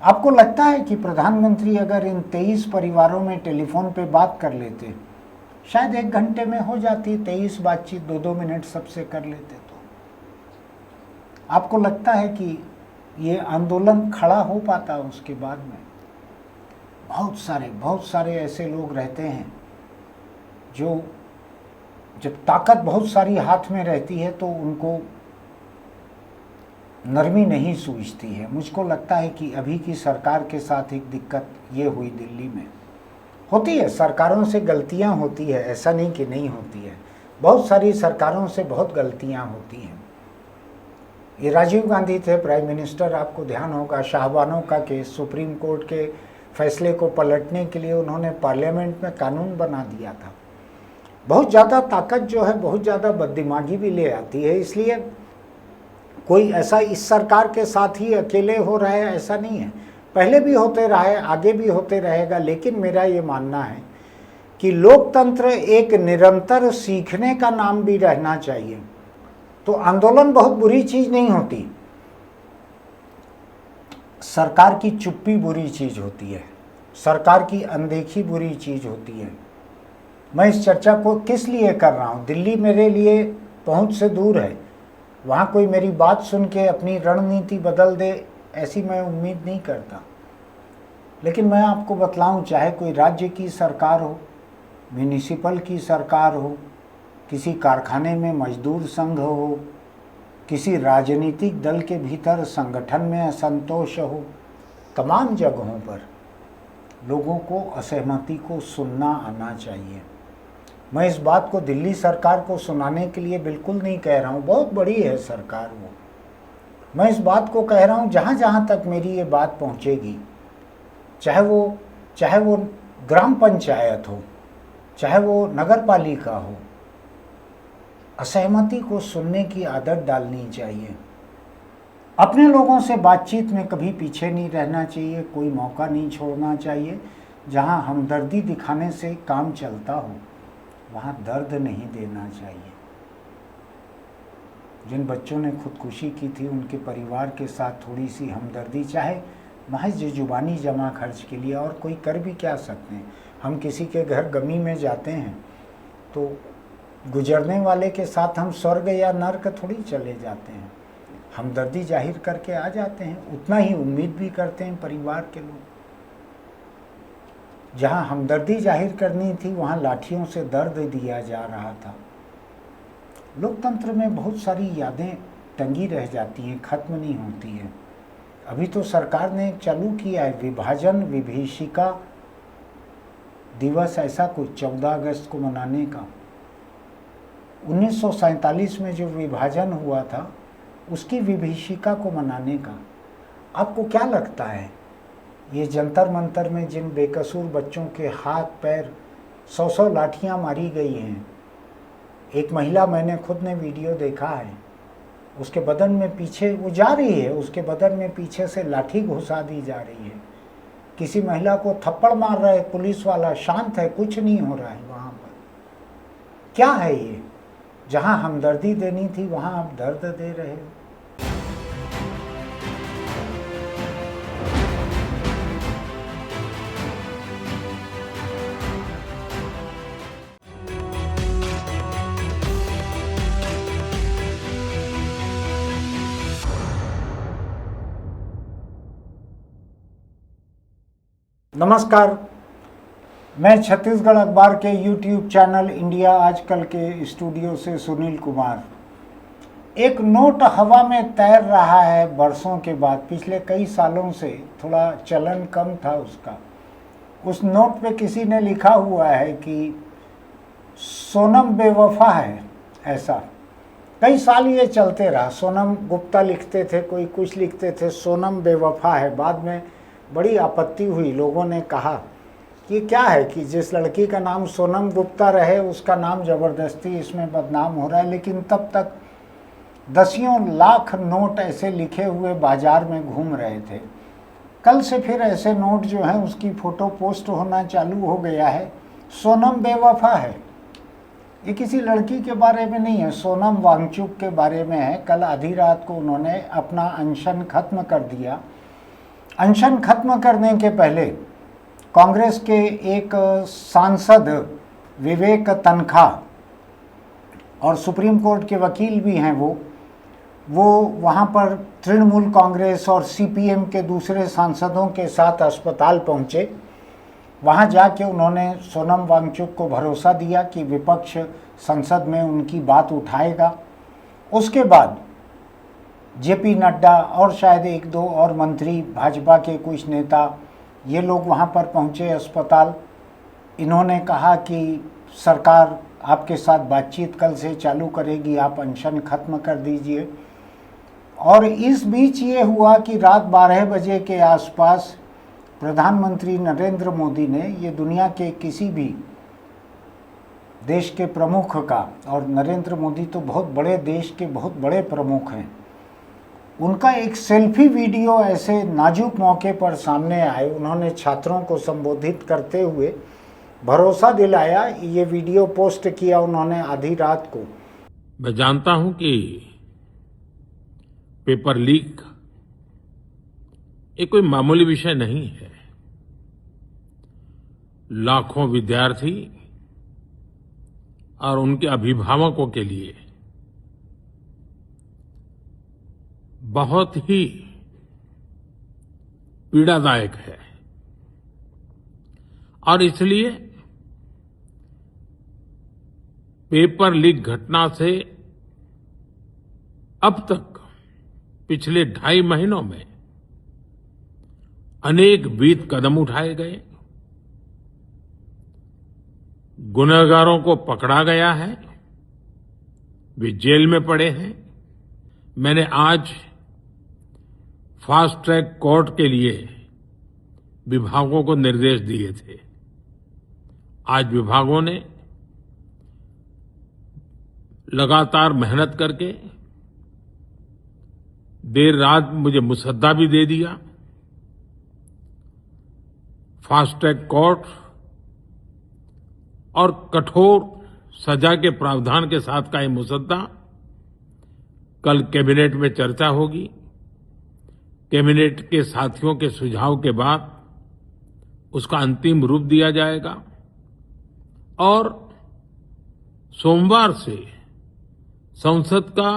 आपको लगता है कि प्रधानमंत्री अगर इन 23 परिवारों में टेलीफोन पे बात कर लेते, शायद 1 घंटे में हो जाती 23 बातचीत, 2-2 मिनट सबसे कर लेते, तो आपको लगता है कि ये आंदोलन खड़ा हो पाता उसके बाद में? बहुत सारे ऐसे लोग रहते हैं जो जब ताकत बहुत सारी हाथ में रहती है तो उनको नरमी नहीं सूझती है। मुझको लगता है कि अभी की सरकार के साथ एक दिक्कत ये हुई दिल्ली में। होती है, सरकारों से गलतियां होती है, ऐसा नहीं कि नहीं होती है। बहुत सारी सरकारों से बहुत गलतियां होती हैं। ये राजीव गांधी थे प्राइम मिनिस्टर, आपको ध्यान होगा, शाहबानों का केस, सुप्रीम कोर्ट के फैसले को पलटने के लिए उन्होंने पार्लियामेंट में कानून बना दिया था। बहुत ज़्यादा ताकत जो है बहुत ज़्यादा बददिमागी भी ले आती है, इसलिए कोई ऐसा इस सरकार के साथ ही अकेले हो रहा है ऐसा नहीं है। पहले भी होते रहा है, आगे भी होते रहेगा। लेकिन मेरा ये मानना है कि लोकतंत्र एक निरंतर सीखने का नाम भी रहना चाहिए। तो आंदोलन बहुत बुरी चीज़ नहीं होती, सरकार की चुप्पी बुरी चीज़ होती है, सरकार की अनदेखी बुरी चीज़ होती है। मैं इस चर्चा को किस लिए कर रहा हूँ? दिल्ली मेरे लिए पहुँच से दूर है, वहाँ कोई मेरी बात सुन के अपनी रणनीति बदल दे ऐसी मैं उम्मीद नहीं करता। लेकिन मैं आपको बतलाऊँ, चाहे कोई राज्य की सरकार हो, म्यूनिसिपल की सरकार हो, किसी कारखाने में मजदूर संघ हो, किसी राजनीतिक दल के भीतर संगठन में असंतोष हो, तमाम जगहों पर लोगों को असहमति को सुनना आना चाहिए। मैं इस बात को दिल्ली सरकार को सुनाने के लिए बिल्कुल नहीं कह रहा हूँ, बहुत बड़ी है सरकार वो। मैं इस बात को कह रहा हूँ जहाँ जहाँ तक मेरी ये बात पहुँचेगी, चाहे वो ग्राम पंचायत हो, चाहे वो नगर पालिका हो, असहमति को सुनने की आदत डालनी चाहिए। अपने लोगों से बातचीत में कभी पीछे नहीं रहना चाहिए, कोई मौका नहीं छोड़ना चाहिए। जहाँ हमदर्दी दिखाने से काम चलता हो वहाँ दर्द नहीं देना चाहिए। जिन बच्चों ने खुदकुशी की थी उनके परिवार के साथ थोड़ी सी हमदर्दी, चाहे महज जुबानी जमा खर्च के लिए, और कोई कर भी क्या सकते हैं। हम किसी के घर गमी में जाते हैं तो गुजरने वाले के साथ हम स्वर्ग या नर्क थोड़ी चले जाते हैं, हमदर्दी जाहिर करके आ जाते हैं। उतना ही उम्मीद भी करते हैं परिवार के लोग। जहाँ हमदर्दी जाहिर करनी थी वहाँ लाठियों से दर्द दिया जा रहा था। लोकतंत्र में बहुत सारी यादें टंगी रह जाती हैं, खत्म नहीं होती हैं। अभी तो सरकार ने चालू किया है विभाजन विभीषिका दिवस, ऐसा कुछ 14 अगस्त को मनाने का। 1947 में जो विभाजन हुआ था उसकी विभीषिका को मनाने का। आपको क्या लगता है, ये जंतर मंतर में जिन बेकसूर बच्चों के हाथ पैर 100 लाठियां मारी गई हैं, एक महिला, मैंने खुद ने वीडियो देखा है, उसके बदन में पीछे वो जा रही है, उसके बदन में पीछे से लाठी घुसा दी जा रही है। किसी महिला को थप्पड़ मार रहा है पुलिस वाला, शांत है, कुछ नहीं हो रहा है वहाँ पर। क्या है ये? जहाँ हमदर्दी देनी थी वहाँ आप दर्द दे रहे हो। नमस्कार, मैं छत्तीसगढ़ अखबार के YouTube चैनल इंडिया आजकल के स्टूडियो से सुनील कुमार। एक नोट हवा में तैर रहा है बरसों के बाद, पिछले कई सालों से थोड़ा चलन कम था उसका। उस नोट पे किसी ने लिखा हुआ है कि सोनम बेवफा है, ऐसा। कई साल ये चलते रहा, सोनम गुप्ता लिखते थे, कोई कुछ लिखते थे, सोनम बेवफा है। बाद में बड़ी आपत्ति हुई, लोगों ने कहा कि क्या है कि जिस लड़की का नाम सोनम गुप्ता रहे उसका नाम ज़बरदस्ती इसमें बदनाम हो रहा है। लेकिन तब तक दसियों लाख नोट ऐसे लिखे हुए बाजार में घूम रहे थे। कल से फिर ऐसे नोट जो हैं उसकी फ़ोटो पोस्ट होना चालू हो गया है। सोनम बेवफा है, ये किसी लड़की के बारे में नहीं है, सोनम वांगचुक के बारे में है। कल आधी रात को उन्होंने अपना अनशन ख़त्म कर दिया अनशन खत्म करने के पहले कांग्रेस के एक सांसद विवेक तनखा और सुप्रीम कोर्ट के वकील भी हैं वो वहाँ पर तृणमूल कांग्रेस और सीपीएम के दूसरे सांसदों के साथ अस्पताल पहुँचे। वहाँ जाके उन्होंने सोनम वांगचुक को भरोसा दिया कि विपक्ष संसद में उनकी बात उठाएगा। उसके बाद जेपी नड्डा और शायद एक दो और मंत्री, भाजपा के कुछ नेता, ये लोग वहाँ पर पहुँचे अस्पताल। इन्होंने कहा कि सरकार आपके साथ बातचीत कल से चालू करेगी, आप अनशन खत्म कर दीजिए। और इस बीच ये हुआ कि रात 12 बजे के आसपास प्रधानमंत्री नरेंद्र मोदी ने ये दुनिया के किसी भी देश के प्रमुख का, और नरेंद्र मोदी तो बहुत बड़े देश के बहुत बड़े प्रमुख हैं, उनका एक सेल्फी वीडियो ऐसे नाजुक मौके पर सामने आए। उन्होंने छात्रों को संबोधित करते हुए भरोसा दिलाया। ये वीडियो पोस्ट किया उन्होंने आधी रात को। मैं जानता हूं कि पेपर लीक ये कोई मामूली विषय नहीं है। लाखों विद्यार्थी और उनके अभिभावकों के लिए बहुत ही पीड़ादायक है और इसलिए पेपर लीक घटना से अब तक पिछले 2.5 महीनों में अनेक विध कदम उठाए गए, गुनहगारों को पकड़ा गया है, वे जेल में पड़े हैं। मैंने आज फास्ट ट्रैक कोर्ट के लिए विभागों को निर्देश दिए थे। आज विभागों ने लगातार मेहनत करके देर रात मुझे मुसद्दा भी दे दिया। फास्ट ट्रैक कोर्ट और कठोर सजा के प्रावधान के साथ का ये मुसद्दा कल कैबिनेट में चर्चा होगी। कैबिनेट के साथियों के सुझाव के बाद उसका अंतिम रूप दिया जाएगा और सोमवार से संसद का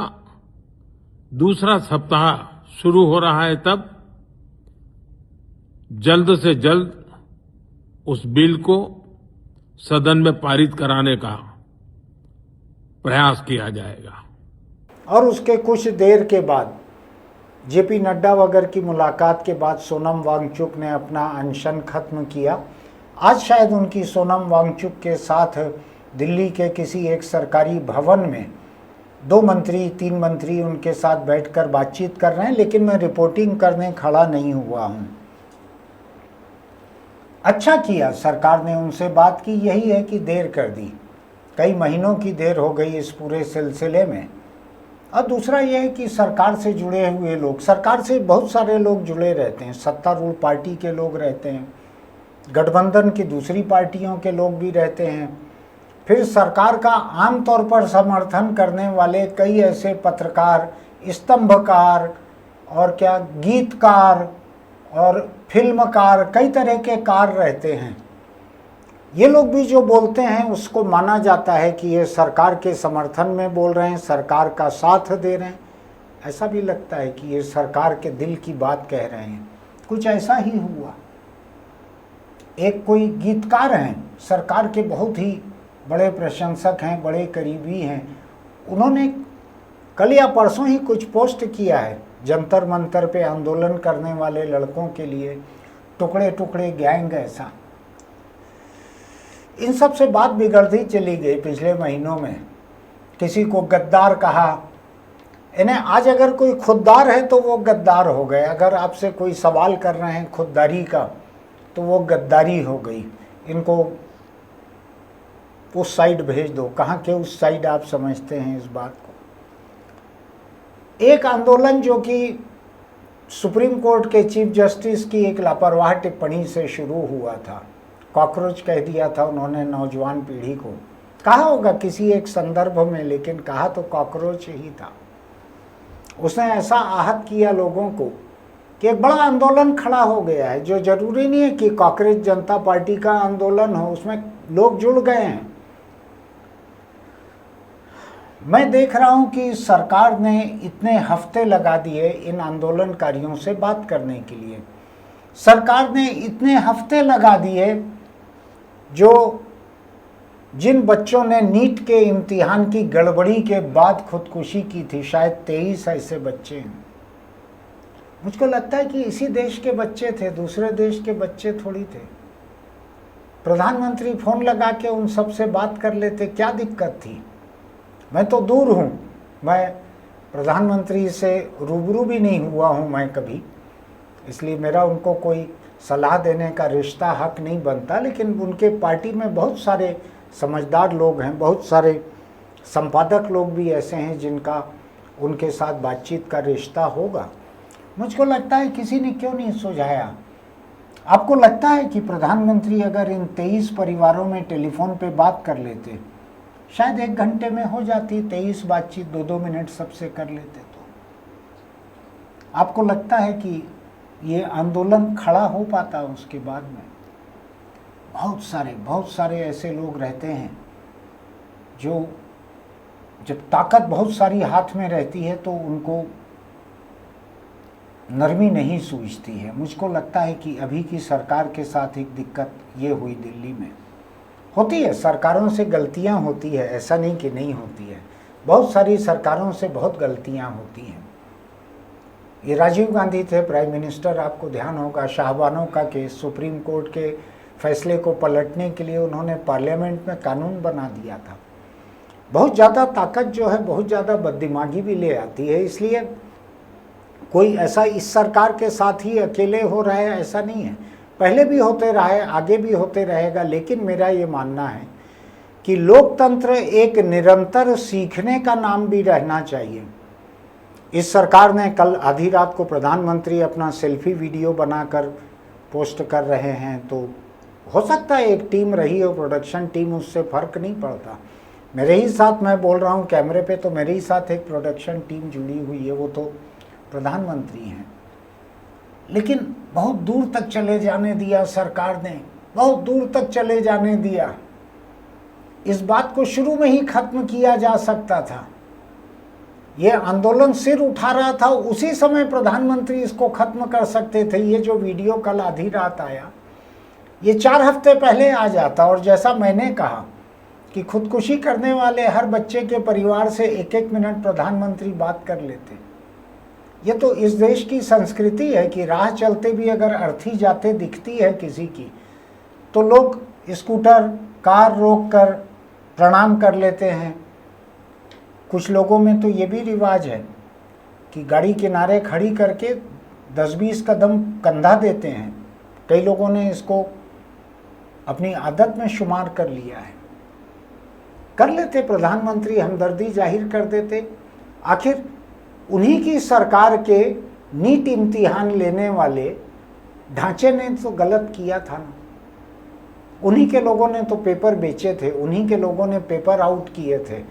दूसरा सप्ताह शुरू हो रहा है। तब जल्द से जल्द उस बिल को सदन में पारित कराने का प्रयास किया जाएगा। और उसके कुछ देर के बाद जेपी नड्डा वगैरह की मुलाकात के बाद सोनम वांगचुक ने अपना अनशन खत्म किया। आज शायद उनकी सोनम वांगचुक के साथ दिल्ली के किसी एक सरकारी भवन में 2 मंत्री 3 मंत्री उनके साथ बैठकर बातचीत कर रहे हैं, लेकिन मैं रिपोर्टिंग करने खड़ा नहीं हुआ हूं। अच्छा किया सरकार ने उनसे बात की, यही है कि देर कर दी। कई महीनों की देर हो गई इस पूरे सिलसिले में। और दूसरा यह है कि सरकार से जुड़े हुए लोग, सरकार से बहुत सारे लोग जुड़े रहते हैं। सत्तारूढ़ पार्टी के लोग रहते हैं, गठबंधन की दूसरी पार्टियों के लोग भी रहते हैं, फिर सरकार का आमतौर पर समर्थन करने वाले कई ऐसे पत्रकार, स्तंभकार और क्या गीतकार और फिल्मकार, कई तरह के कार रहते हैं। ये लोग भी जो बोलते हैं उसको माना जाता है कि ये सरकार के समर्थन में बोल रहे हैं, सरकार का साथ दे रहे हैं। ऐसा भी लगता है कि ये सरकार के दिल की बात कह रहे हैं। कुछ ऐसा ही हुआ। एक कोई गीतकार हैं, सरकार के बहुत ही बड़े प्रशंसक हैं, बड़े करीबी हैं, उन्होंने कल या परसों ही कुछ पोस्ट किया है जंतर मंतर पे आंदोलन करने वाले लड़कों के लिए, टुकड़े टुकड़े गैंग। ऐसा इन सब से बात बिगड़ती चली गई पिछले महीनों में। किसी को गद्दार कहा, इन्हें आज अगर कोई खुददार है तो वो गद्दार हो गए। अगर आपसे कोई सवाल कर रहे हैं खुददारी का तो वो गद्दारी हो गई। इनको उस साइड भेज दो। कहाँ के उस साइड आप समझते हैं इस बात को। एक आंदोलन जो कि सुप्रीम कोर्ट के चीफ जस्टिस की एक लापरवाह टिप्पणी से शुरू हुआ था, कॉकरोच कह दिया था उन्होंने नौजवान पीढ़ी को। कहा होगा किसी एक संदर्भ में, लेकिन कहा तो कॉकरोच ही था। उसने ऐसा आहत किया लोगों को कि एक बड़ा आंदोलन खड़ा हो गया है, जो जरूरी नहीं है कि कांग्रेस जनता पार्टी का आंदोलन हो, उसमें लोग जुड़ गए हैं। मैं देख रहा हूं कि सरकार ने इतने हफ्ते लगा दिए इन आंदोलनकारियों से बात करने के लिए। सरकार ने इतने हफ्ते लगा दिए, जो जिन बच्चों ने नीट के इम्तिहान की गड़बड़ी के बाद खुदकुशी की थी, शायद 23 ऐसे बच्चे हैं। मुझको लगता है कि इसी देश के बच्चे थे, दूसरे देश के बच्चे थोड़ी थे। प्रधानमंत्री फोन लगा के उन सब से बात कर लेते, क्या दिक्कत थी? मैं तो दूर हूँ, मैं प्रधानमंत्री से रूबरू भी नहीं हुआ हूँ मैं कभी, इसलिए मेरा उनको कोई सलाह देने का रिश्ता हक नहीं बनता। लेकिन उनके पार्टी में बहुत सारे समझदार लोग हैं, बहुत सारे संपादक लोग भी ऐसे हैं जिनका उनके साथ बातचीत का रिश्ता होगा। मुझको लगता है किसी ने क्यों नहीं सुझाया। आपको लगता है कि प्रधानमंत्री अगर इन 23 परिवारों में टेलीफोन पे बात कर लेते, शायद 1 घंटे में हो जाती 23 बातचीत, 2-2 मिनट सबसे कर लेते, तो आपको लगता है कि ये आंदोलन खड़ा हो पाता उसके बाद में? बहुत सारे ऐसे लोग रहते हैं जो जब ताकत बहुत सारी हाथ में रहती है तो उनको नरमी नहीं सूझती है। मुझको लगता है कि अभी की सरकार के साथ एक दिक्कत ये हुई दिल्ली में। होती है, सरकारों से गलतियां होती है, ऐसा नहीं कि नहीं होती है। बहुत सारी सरकारों से बहुत गलतियां होती हैं। ये राजीव गांधी थे प्राइम मिनिस्टर, आपको ध्यान होगा, शाहबानों का केस, सुप्रीम कोर्ट के फैसले को पलटने के लिए उन्होंने पार्लियामेंट में कानून बना दिया था। बहुत ज़्यादा ताकत जो है बहुत ज़्यादा बददिमागी भी ले आती है, इसलिए कोई ऐसा इस सरकार के साथ ही अकेले हो रहा है ऐसा नहीं है, पहले भी होते रहा है, आगे भी होते रहेगा। लेकिन मेरा ये मानना है कि लोकतंत्र एक निरंतर सीखने का नाम भी रहना चाहिए। इस सरकार ने कल आधी रात को प्रधानमंत्री अपना सेल्फी वीडियो बनाकर पोस्ट कर रहे हैं, तो हो सकता है एक टीम रही हो, प्रोडक्शन टीम, उससे फर्क नहीं पड़ता। मेरे ही साथ मैं बोल रहा हूँ कैमरे पे, तो मेरे ही साथ एक प्रोडक्शन टीम जुड़ी हुई है, वो तो प्रधानमंत्री हैं। लेकिन बहुत दूर तक चले जाने दिया सरकार ने, बहुत दूर तक चले जाने दिया। इस बात को शुरू में ही खत्म किया जा सकता था। ये आंदोलन सिर उठा रहा था, उसी समय प्रधानमंत्री इसको खत्म कर सकते थे। ये जो वीडियो कल आधी रात आया, ये 4 हफ्ते पहले आ जाता। और जैसा मैंने कहा कि खुदकुशी करने वाले हर बच्चे के परिवार से 1-1 मिनट प्रधानमंत्री बात कर लेते। ये तो इस देश की संस्कृति है कि राह चलते भी अगर अर्थी जाते दिखती है किसी की, तो लोग स्कूटर कार रोक कर प्रणाम कर लेते हैं। कुछ लोगों में तो ये भी रिवाज है कि गाड़ी किनारे खड़ी करके 10-20 कदम कंधा देते हैं। कई लोगों ने इसको अपनी आदत में शुमार कर लिया है। कर लेते, प्रधानमंत्री हमदर्दी जाहिर कर देते। आखिर उन्हीं की सरकार के नीट इम्तिहान लेने वाले ढांचे ने तो गलत किया था ना। उन्हीं के लोगों ने तो पेपर बेचे थे, उन्हीं के लोगों ने पेपर आउट किए थे,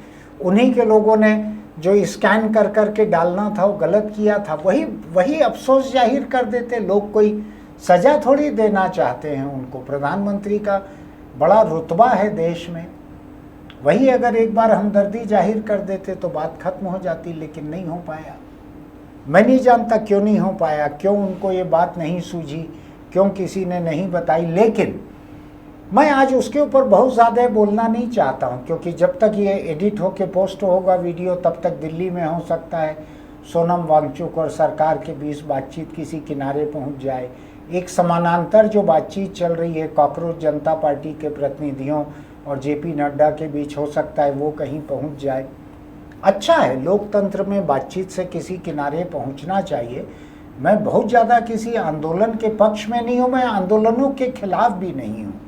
उन्हीं के लोगों ने जो स्कैन कर कर के डालना था वो गलत किया था। वही अफसोस जाहिर कर देते। लोग कोई सजा थोड़ी देना चाहते हैं उनको। प्रधानमंत्री का बड़ा रुतबा है देश में, वही अगर एक बार हमदर्दी जाहिर कर देते तो बात खत्म हो जाती। लेकिन नहीं हो पाया। मैं नहीं जानता क्यों नहीं हो पाया, क्यों उनको ये बात नहीं सूझी, क्यों किसी ने नहीं बताई। लेकिन मैं आज उसके ऊपर बहुत ज़्यादा बोलना नहीं चाहता हूँ, क्योंकि जब तक ये एडिट होके पोस्ट होगा वीडियो, तब तक दिल्ली में हो सकता है सोनम वांगचुक और सरकार के बीच बातचीत किसी किनारे पहुँच जाए। एक समानांतर जो बातचीत चल रही है कॉकरोच जनता पार्टी के प्रतिनिधियों और जेपी नड्डा के बीच, हो सकता है वो कहीं पहुंच जाए। अच्छा है, लोकतंत्र में बातचीत से किसी किनारे पहुंचना चाहिए। मैं बहुत ज़्यादा किसी आंदोलन के पक्ष में नहीं हूँ, मैं आंदोलनों के खिलाफ भी नहीं हूँ।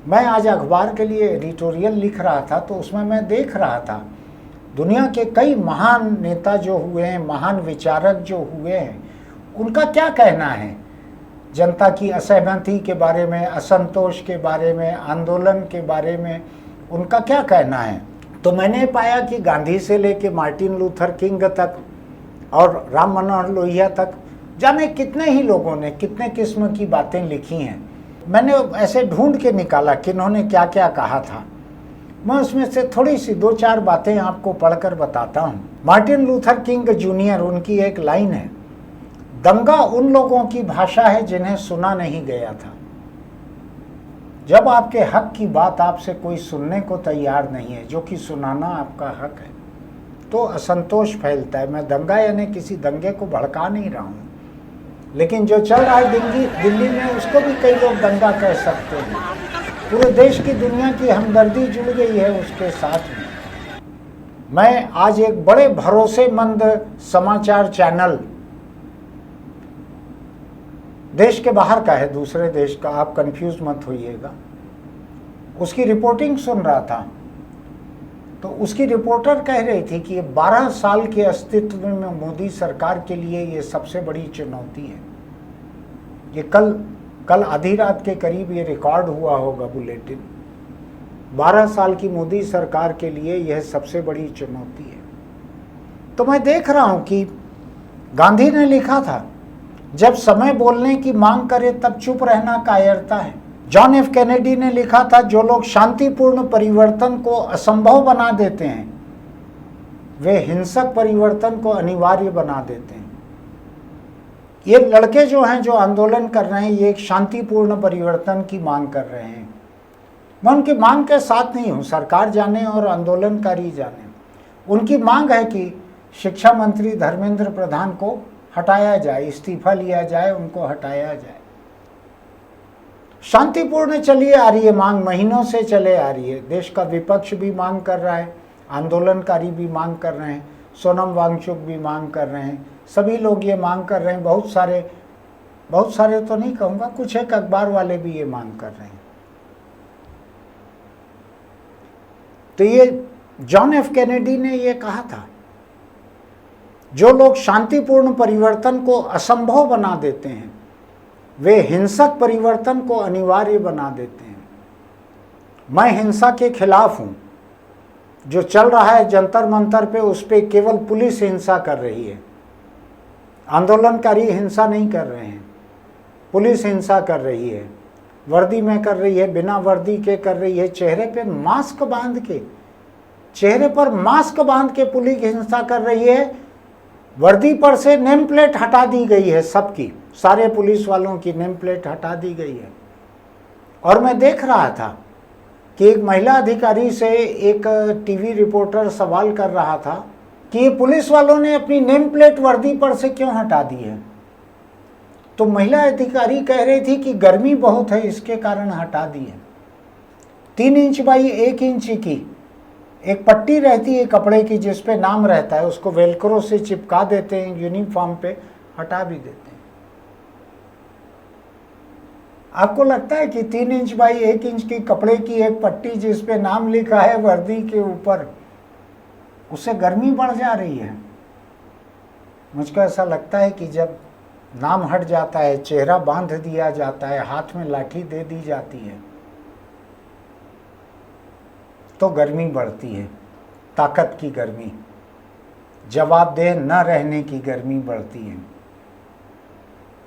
मैं आज अखबार के लिए एडिटोरियल लिख रहा था, तो उसमें मैं देख रहा था दुनिया के कई महान नेता जो हुए हैं, महान विचारक जो हुए हैं, उनका क्या कहना है जनता की असहमति के बारे में, असंतोष के बारे में, आंदोलन के बारे में, उनका क्या कहना है। तो मैंने पाया कि गांधी से लेके मार्टिन लूथर किंग तक और राम मनोहर लोहिया तक जाने कितने ही लोगों ने कितने किस्म की बातें लिखी हैं। मैंने ऐसे ढूंढ के निकाला कि इन्होंने क्या क्या कहा था। मैं उसमें से थोड़ी सी 2-4 बातें आपको पढ़कर बताता हूँ। मार्टिन लूथर किंग जूनियर, उनकी एक लाइन है, दंगा उन लोगों की भाषा है जिन्हें सुना नहीं गया था। जब आपके हक की बात आपसे कोई सुनने को तैयार नहीं है, जो कि सुनाना आपका हक है, तो असंतोष फैलता है। मैं दंगा यानी किसी दंगे को भड़का नहीं रहा हूँ, लेकिन जो चल रहा है दिल्ली में, उसको भी कई लोग दंगा कह सकते हैं। पूरे देश की दुनिया की हमदर्दी जुड़ गई है उसके साथ में। मैं आज एक बड़े भरोसेमंद समाचार चैनल, देश के बाहर का है, दूसरे देश का, आप कंफ्यूज मत होइएगा, उसकी रिपोर्टिंग सुन रहा था। तो उसकी रिपोर्टर कह रही थी कि ये 12 साल के अस्तित्व में मोदी सरकार के लिए ये सबसे बड़ी चुनौती है। ये कल आधी रात के करीब ये रिकॉर्ड हुआ होगा बुलेटिन। 12 साल की मोदी सरकार के लिए यह सबसे बड़ी चुनौती है। तो मैं देख रहा हूं कि गांधी ने लिखा था, जब समय बोलने की मांग करे तब चुप रहना कायरता है। जॉन एफ कैनेडी ने लिखा था, जो लोग शांतिपूर्ण परिवर्तन को असंभव बना देते हैं वे हिंसक परिवर्तन को अनिवार्य बना देते हैं। ये लड़के जो हैं, जो आंदोलन कर रहे हैं, ये एक शांतिपूर्ण परिवर्तन की मांग कर रहे हैं। मैं उनकी मांग के साथ नहीं हूं, सरकार जाने और आंदोलनकारी जाने। उनकी मांग है कि शिक्षा मंत्री धर्मेंद्र प्रधान को हटाया जाए, इस्तीफा लिया जाए, उनको हटाया जाए। शांतिपूर्ण चली आ रही है मांग, महीनों से चले आ रही है। देश का विपक्ष भी मांग कर रहा है, आंदोलनकारी भी मांग कर रहे हैं, सोनम वांगचुक भी मांग कर रहे हैं, सभी लोग ये मांग कर रहे हैं। बहुत सारे तो नहीं कहूँगा, कुछ एक अखबार वाले भी ये मांग कर रहे हैं। तो ये जॉन एफ कैनेडी ने ये कहा था, जो लोग शांतिपूर्ण परिवर्तन को असंभव बना देते हैं वे हिंसक परिवर्तन को अनिवार्य बना देते हैं। मैं हिंसा के खिलाफ हूं। जो चल रहा है जंतर मंतर पे, उस पे केवल पुलिस हिंसा कर रही है, आंदोलनकारी हिंसा नहीं कर रहे हैं, पुलिस हिंसा कर रही है, वर्दी में कर रही है, बिना वर्दी के कर रही है, चेहरे पर मास्क बांध के पुलिस हिंसा कर रही है। वर्दी पर से नेम प्लेट हटा दी गई है, सबकी, सारे पुलिस वालों की नेम प्लेट हटा दी गई है। और मैं देख रहा था कि एक महिला अधिकारी से एक टीवी रिपोर्टर सवाल कर रहा था कि ये पुलिस वालों ने अपनी नेम प्लेट वर्दी पर से क्यों हटा दी है। तो महिला अधिकारी कह रही थी कि गर्मी बहुत है, इसके कारण हटा दी है। 3 इंच बाई 1 इंच की एक पट्टी रहती है कपड़े की, जिस पे नाम रहता है, उसको वेलक्रो से चिपका देते हैं, यूनिफॉर्म पे हटा भी देते हैं। आपको लगता है कि 3 इंच बाई 1 इंच की कपड़े की एक पट्टी जिस पे नाम लिखा है वर्दी के ऊपर, उससे गर्मी बढ़ जा रही है? मुझको ऐसा लगता है कि जब नाम हट जाता है, चेहरा बांध दिया जाता है, हाथ में लाठी दे दी जाती है, तो गर्मी बढ़ती है, ताकत की गर्मी, जवाबदेह न रहने की गर्मी बढ़ती है।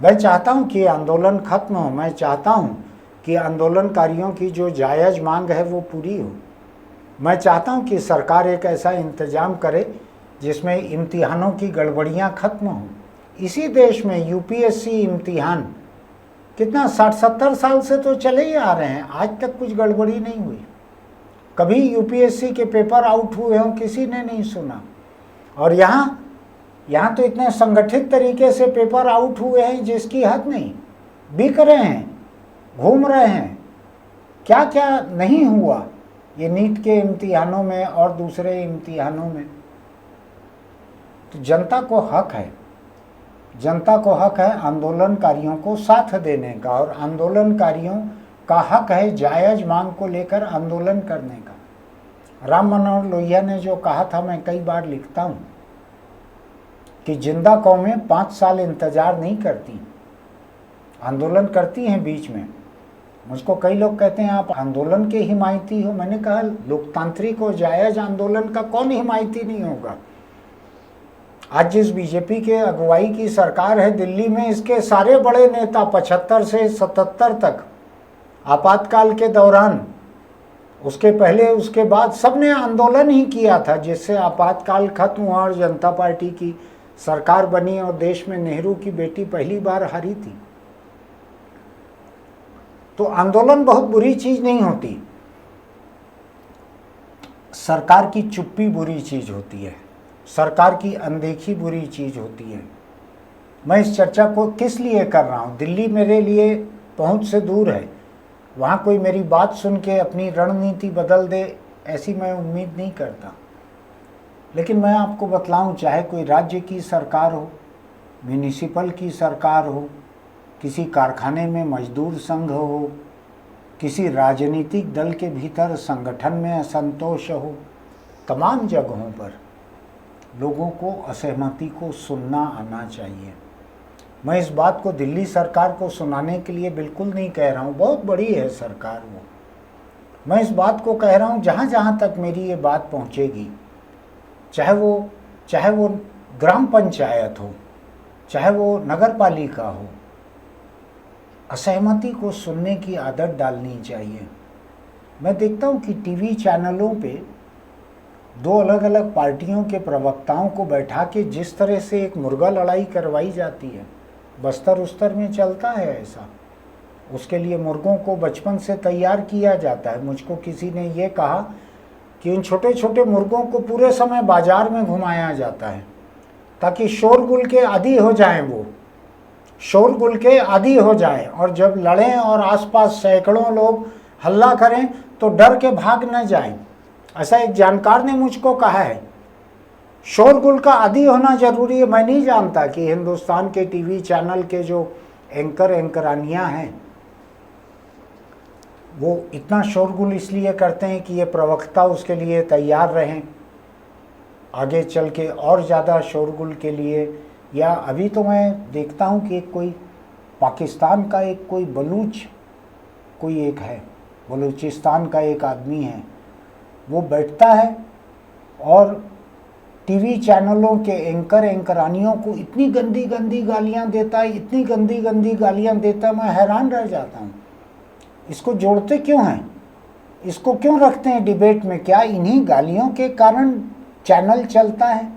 मैं चाहता हूं कि आंदोलन खत्म हो, मैं चाहता हूं कि आंदोलनकारियों की जो जायज़ मांग है वो पूरी हो। मैं चाहता हूं कि सरकार एक ऐसा इंतजाम करे जिसमें इम्तिहानों की गड़बड़ियां खत्म हों। इसी देश में यूपीएससी इम्तिहान कितना 60-70 साल से तो चले ही आ रहे हैं, आज तक कुछ गड़बड़ी नहीं हुई। कभी यूपीएससी के पेपर आउट हुए हों किसी ने नहीं सुना। और यहाँ तो इतने संगठित तरीके से पेपर आउट हुए हैं जिसकी हद नहीं, बिक रहे हैं, घूम रहे हैं, क्या क्या नहीं हुआ ये नीट के इम्तिहानों में और दूसरे इम्तिहानों में। तो जनता को हक है आंदोलनकारियों को साथ देने का, और आंदोलनकारियों का हक है जायज मांग को लेकर आंदोलन करने का। राम मनोहर लोहिया ने जो कहा था, मैं कई बार लिखता हूँ कि जिंदा कौमें 5 साल इंतजार नहीं करती, आंदोलन करती हैं बीच में। मुझको कई लोग कहते हैं आप आंदोलन के हिमायती हो। मैंने कहा लोकतांत्रिक और जायज आंदोलन का कौन हिमायती नहीं होगा। आज जिस बीजेपी के अगुवाई की सरकार है दिल्ली में, इसके सारे बड़े नेता 75 से 77 तक आपातकाल के दौरान, उसके पहले उसके बाद सबने आंदोलन ही किया था, जिससे आपातकाल खत्म हुआ और जनता पार्टी की सरकार बनी और देश में नेहरू की बेटी पहली बार हारी थी। तो आंदोलन बहुत बुरी चीज नहीं होती, सरकार की चुप्पी बुरी चीज होती है, सरकार की अनदेखी बुरी चीज होती है। मैं इस चर्चा को किस लिए कर रहा हूं? दिल्ली मेरे लिए पहुंच से दूर है, वहां कोई मेरी बात सुन के अपनी रणनीति बदल दे ऐसी मैं उम्मीद नहीं करता। लेकिन मैं आपको बतलाऊं, चाहे कोई राज्य की सरकार हो, म्यूनिसिपल की सरकार हो, किसी कारखाने में मजदूर संघ हो, किसी राजनीतिक दल के भीतर संगठन में असंतोष हो, तमाम जगहों पर लोगों को असहमति को सुनना आना चाहिए। मैं इस बात को दिल्ली सरकार को सुनाने के लिए बिल्कुल नहीं कह रहा हूँ, बहुत बड़ी है सरकार वो। मैं इस बात को कह रहा हूँ जहाँ जहाँ तक मेरी ये बात पहुँचेगी, चाहे वो ग्राम पंचायत हो, चाहे वो नगर पालिका हो, असहमति को सुनने की आदत डालनी चाहिए। मैं देखता हूँ कि टीवी चैनलों पे दो अलग अलग पार्टियों के प्रवक्ताओं को बैठा के जिस तरह से एक मुर्गा लड़ाई करवाई जाती है, बस्तर उस्तर में चलता है ऐसा। उसके लिए मुर्गों को बचपन से तैयार किया जाता है। मुझको किसी ने ये कहा कि उन छोटे छोटे मुर्गों को पूरे समय बाजार में घुमाया जाता है ताकि शोरगुल के आदी हो जाएं, वो शोरगुल के आदी हो जाएं, और जब लड़ें और आसपास सैकड़ों लोग हल्ला करें तो डर के भाग न जाएं। ऐसा एक जानकार ने मुझको कहा है। शोरगुल का आदी होना जरूरी है। मैं नहीं जानता कि हिंदुस्तान के टीवी चैनल के जो एंकरानियाँ हैं वो इतना शोरगुल इसलिए करते हैं कि ये प्रवक्ता उसके लिए तैयार रहें आगे चल के और ज़्यादा शोरगुल के लिए। या अभी तो मैं देखता हूँ कि कोई पाकिस्तान का एक कोई कोई एक है, बलूचिस्तान का एक आदमी है, वो बैठता है और टीवी चैनलों के एंकरानियों को इतनी गंदी गंदी गालियाँ देता है, इतनी गंदी गंदी गालियाँ देता है, मैं हैरान रह जाता हूँ। इसको जोड़ते क्यों हैं? इसको क्यों रखते हैं डिबेट में? क्या इन्हीं गालियों के कारण चैनल चलता है?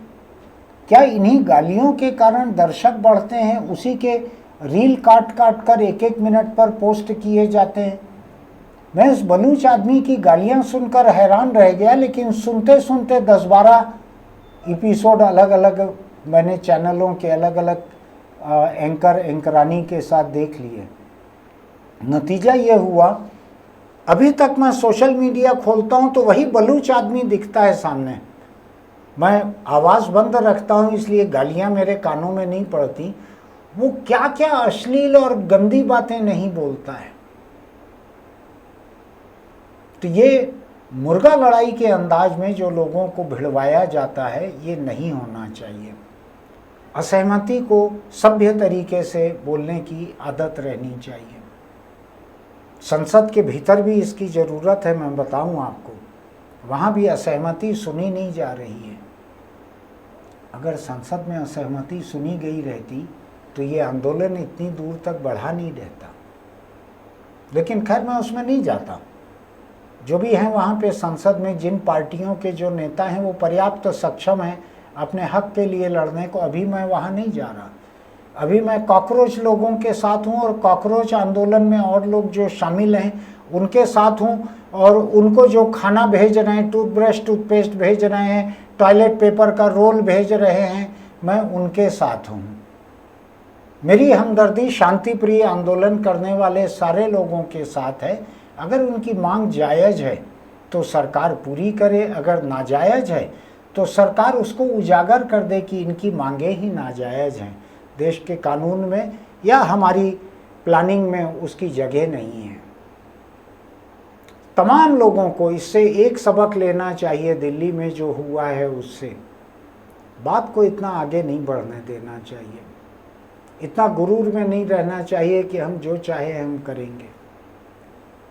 क्या इन्हीं गालियों के कारण दर्शक बढ़ते हैं? उसी के रील काट काट कर एक एक मिनट पर पोस्ट किए जाते हैं। मैं इस बलूच आदमी की गालियां सुनकर हैरान रह गया, लेकिन सुनते सुनते 10-12 एपिसोड अलग अलग मैंने चैनलों के अलग अलग एंकरानी के साथ देख लिए। नतीजा ये हुआ, अभी तक मैं सोशल मीडिया खोलता हूं तो वही बलूच आदमी दिखता है सामने। मैं आवाज़ बंद रखता हूं इसलिए गालियां मेरे कानों में नहीं पड़ती। वो क्या क्या अश्लील और गंदी बातें नहीं बोलता है। तो ये मुर्गा लड़ाई के अंदाज में जो लोगों को भिड़वाया जाता है, ये नहीं होना चाहिए। असहमति को सभ्य तरीके से बोलने की आदत रहनी चाहिए। संसद के भीतर भी इसकी ज़रूरत है। मैं बताऊं आपको, वहाँ भी असहमति सुनी नहीं जा रही है। अगर संसद में असहमति सुनी गई रहती तो ये आंदोलन इतनी दूर तक बढ़ा नहीं रहता। लेकिन खैर मैं उसमें नहीं जाता। जो भी हैं वहाँ पे संसद में जिन पार्टियों के जो नेता हैं वो पर्याप्त सक्षम हैं अपने हक के लिए लड़ने को, अभी मैं वहाँ नहीं जा रहा। अभी मैं कॉकरोच लोगों के साथ हूँ और कॉकरोच आंदोलन में और लोग जो शामिल हैं उनके साथ हूँ, और उनको जो खाना भेज रहे हैं, टूथब्रश टूथपेस्ट भेज रहे हैं, टॉयलेट पेपर का रोल भेज रहे हैं, मैं उनके साथ हूँ। मेरी हमदर्दी शांति प्रिय आंदोलन करने वाले सारे लोगों के साथ है। अगर उनकी मांग जायज़ है तो सरकार पूरी करे, अगर नाजायज़ है तो सरकार उसको उजागर कर दे कि इनकी मांगे ही नाजायज़ हैं, देश के कानून में या हमारी प्लानिंग में उसकी जगह नहीं है। तमाम लोगों को इससे एक सबक लेना चाहिए। दिल्ली में जो हुआ है उससे बात को इतना आगे नहीं बढ़ने देना चाहिए। इतना गुरूर में नहीं रहना चाहिए कि हम जो चाहे हम करेंगे।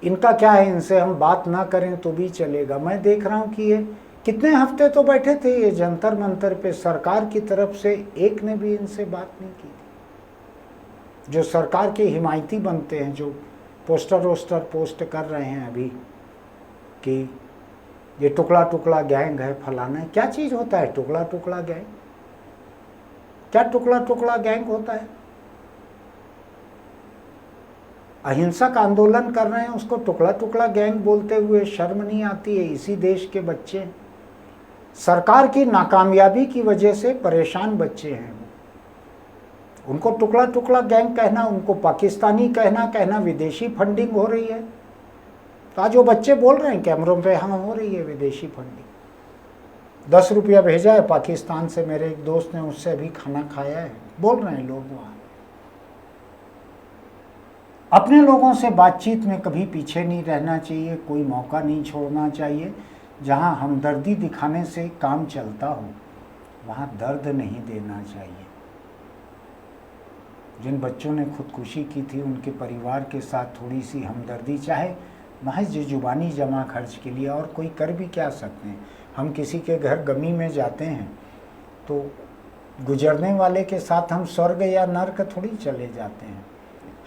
इनका क्या है, इनसे हम बात ना करें तो भी चलेगा। मैं देख रहा हूँ कि ये कितने हफ्ते तो बैठे थे ये जंतर मंतर पे, सरकार की तरफ से एक ने भी इनसे बात नहीं की थी। जो सरकार के हिमायती बनते हैं, जो पोस्टर वोस्टर पोस्ट कर रहे हैं अभी कि ये टुकड़ा टुकड़ा गैंग है, फलाना है। क्या चीज़ होता है टुकड़ा टुकड़ा गैंग? क्या टुकड़ा टुकड़ा गैंग होता है? अहिंसक आंदोलन कर रहे हैं उसको टुकड़ा टुकड़ा गैंग बोलते हुए शर्म नहीं आती है? इसी देश के बच्चे, सरकार की नाकामयाबी की वजह से परेशान बच्चे हैं वो, उनको टुकड़ा टुकड़ा गैंग कहना, उनको पाकिस्तानी कहना विदेशी फंडिंग हो रही है। तो आज वो बच्चे बोल रहे हैं कैमरों पे, हाँ हो रही है विदेशी फंडिंग। 10 रुपया भेजा है पाकिस्तान से, मेरे एक दोस्त ने, उससे अभी खाना खाया है, बोल रहे हैं लोग वहाँ। अपने लोगों से बातचीत में कभी पीछे नहीं रहना चाहिए, कोई मौका नहीं छोड़ना चाहिए। जहाँ हमदर्दी दिखाने से काम चलता हो वहाँ दर्द नहीं देना चाहिए। जिन बच्चों ने खुदकुशी की थी उनके परिवार के साथ थोड़ी सी हमदर्दी, चाहे महज जुबानी जमा खर्च के लिए, और कोई कर भी क्या सकते हैं। हम किसी के घर गमी में जाते हैं तो गुजरने वाले के साथ हम स्वर्ग या नर्क थोड़ी चले जाते हैं,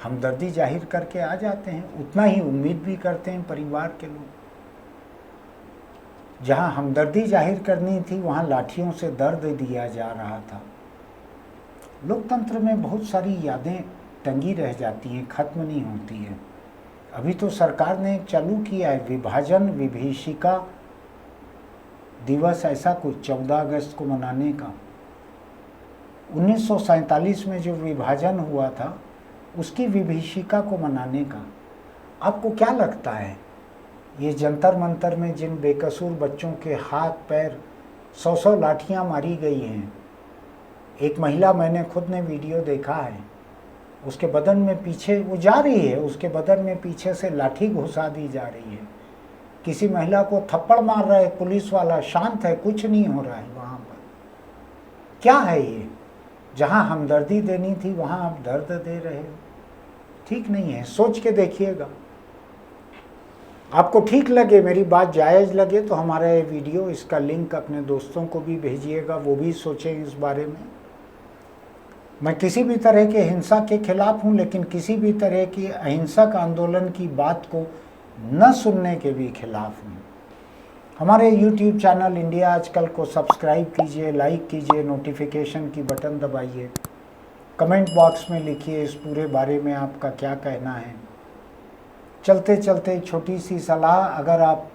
हमदर्दी जाहिर करके आ जाते हैं। उतना ही उम्मीद भी करते हैं परिवार के लोग। जहाँ हमदर्दी जाहिर करनी थी वहाँ लाठियों से दर्द दिया जा रहा था। लोकतंत्र में बहुत सारी यादें टंगी रह जाती हैं, खत्म नहीं होती हैं। अभी तो सरकार ने चालू किया है विभाजन विभीषिका दिवस, ऐसा कुछ 14 अगस्त को मनाने का। 1947 में जो विभाजन हुआ था उसकी विभीषिका को मनाने का। आपको क्या लगता है ये जंतर मंतर में जिन बेकसूर बच्चों के हाथ पैर 100 लाठियां मारी गई हैं, एक महिला, मैंने खुद ने वीडियो देखा है, उसके बदन में पीछे वो जा रही है, उसके बदन में पीछे से लाठी घुसा दी जा रही है। किसी महिला को थप्पड़ मार रहा है पुलिस वाला, शांत है, कुछ नहीं हो रहा है वहाँ पर। क्या है ये? जहाँ हमदर्दी देनी थी वहाँ आप दर्द दे रहे हो, ठीक नहीं है। सोच के देखिएगा। आपको ठीक लगे, मेरी बात जायज़ लगे तो हमारा ये वीडियो, इसका लिंक अपने दोस्तों को भी भेजिएगा, वो भी सोचें इस बारे में। मैं किसी भी तरह के हिंसा के खिलाफ हूँ, लेकिन किसी भी तरह की अहिंसक आंदोलन की बात को न सुनने के भी खिलाफ हूँ। हमारे YouTube चैनल इंडिया आजकल को सब्सक्राइब कीजिए, लाइक कीजिए, नोटिफिकेशन की बटन दबाइए, कमेंट बॉक्स में लिखिए इस पूरे बारे में आपका क्या कहना है। चलते चलते एक छोटी सी सलाह, अगर आप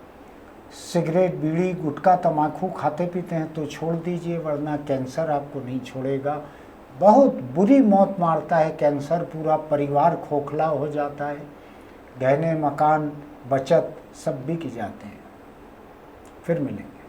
सिगरेट, बीड़ी, गुटखा, तम्बाकू खाते पीते हैं तो छोड़ दीजिए, वरना कैंसर आपको नहीं छोड़ेगा। बहुत बुरी मौत मारता है कैंसर, पूरा परिवार खोखला हो जाता है, गहने, मकान, बचत सब बिक जाते हैं। फिर मिलेंगे।